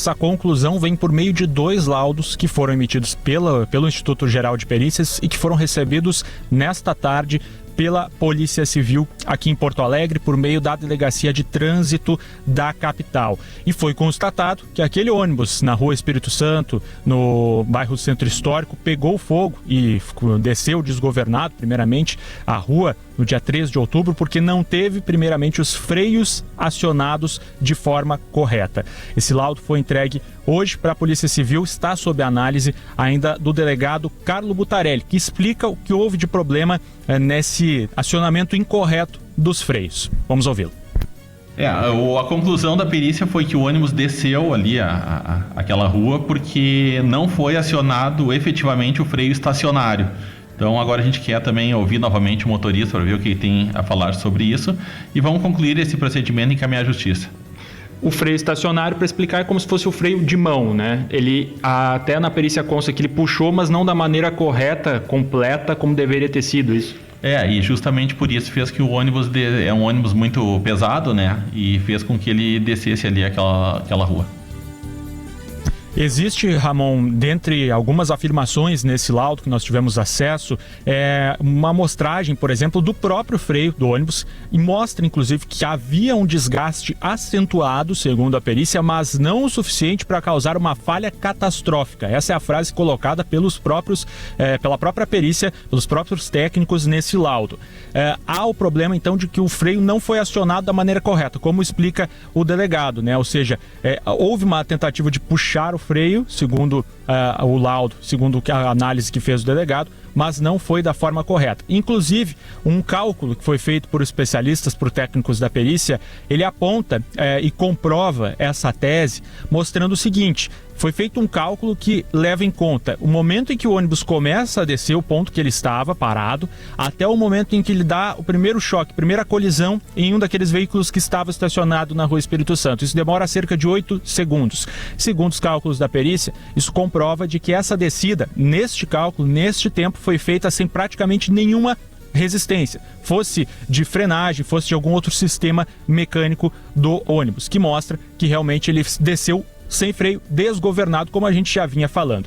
Essa conclusão vem por meio de 2 laudos que foram emitidos pelo Instituto Geral de Perícias e que foram recebidos nesta tarde pela Polícia Civil aqui em Porto Alegre por meio da Delegacia de Trânsito da capital. E foi constatado que aquele ônibus na Rua Espírito Santo, no bairro Centro Histórico, pegou fogo e desceu desgovernado, primeiramente, a rua no dia 3 de outubro, porque não teve, primeiramente, os freios acionados de forma correta. Esse laudo foi entregue hoje para a Polícia Civil, está sob análise ainda do delegado Carlo Butarelli, que explica o que houve de problema nesse acionamento incorreto dos freios. Vamos ouvi-lo. A conclusão da perícia foi que o ônibus desceu ali aquela rua porque não foi acionado efetivamente o freio estacionário. Então agora a gente quer também ouvir novamente o motorista para ver o que ele tem a falar sobre isso e vamos concluir esse procedimento e encaminhar à justiça. O freio estacionário, para explicar, é como se fosse o freio de mão, né? Ele, até na perícia consta que ele puxou, mas não da maneira correta, completa, como deveria ter sido isso. E justamente por isso fez que o ônibus é um ônibus muito pesado, né? E fez com que ele descesse ali aquela rua. Existe, Ramon, dentre algumas afirmações nesse laudo que nós tivemos acesso, uma amostragem, por exemplo, do próprio freio do ônibus e mostra, inclusive, que havia um desgaste acentuado, segundo a perícia, mas não o suficiente para causar uma falha catastrófica. Essa é a frase colocada pela própria perícia, pelos próprios técnicos nesse laudo. Há o problema, então, de que o freio não foi acionado da maneira correta, como explica o delegado, né? Ou seja, houve uma tentativa de puxar o freio, segundo o laudo, segundo a análise que fez o delegado, mas não foi da forma correta. Inclusive, um cálculo que foi feito por especialistas, por técnicos da perícia, ele aponta e comprova essa tese, mostrando o seguinte: foi feito um cálculo que leva em conta o momento em que o ônibus começa a descer, o ponto que ele estava parado, até o momento em que ele dá o primeiro choque, primeira colisão em um daqueles veículos que estava estacionado na Rua Espírito Santo. Isso demora cerca de 8 segundos. Segundo os cálculos da perícia, isso comprova de que essa descida, neste cálculo, neste tempo, foi feita sem praticamente nenhuma resistência, fosse de frenagem, fosse de algum outro sistema mecânico do ônibus, que mostra que realmente ele desceu sem freio, desgovernado, como a gente já vinha falando.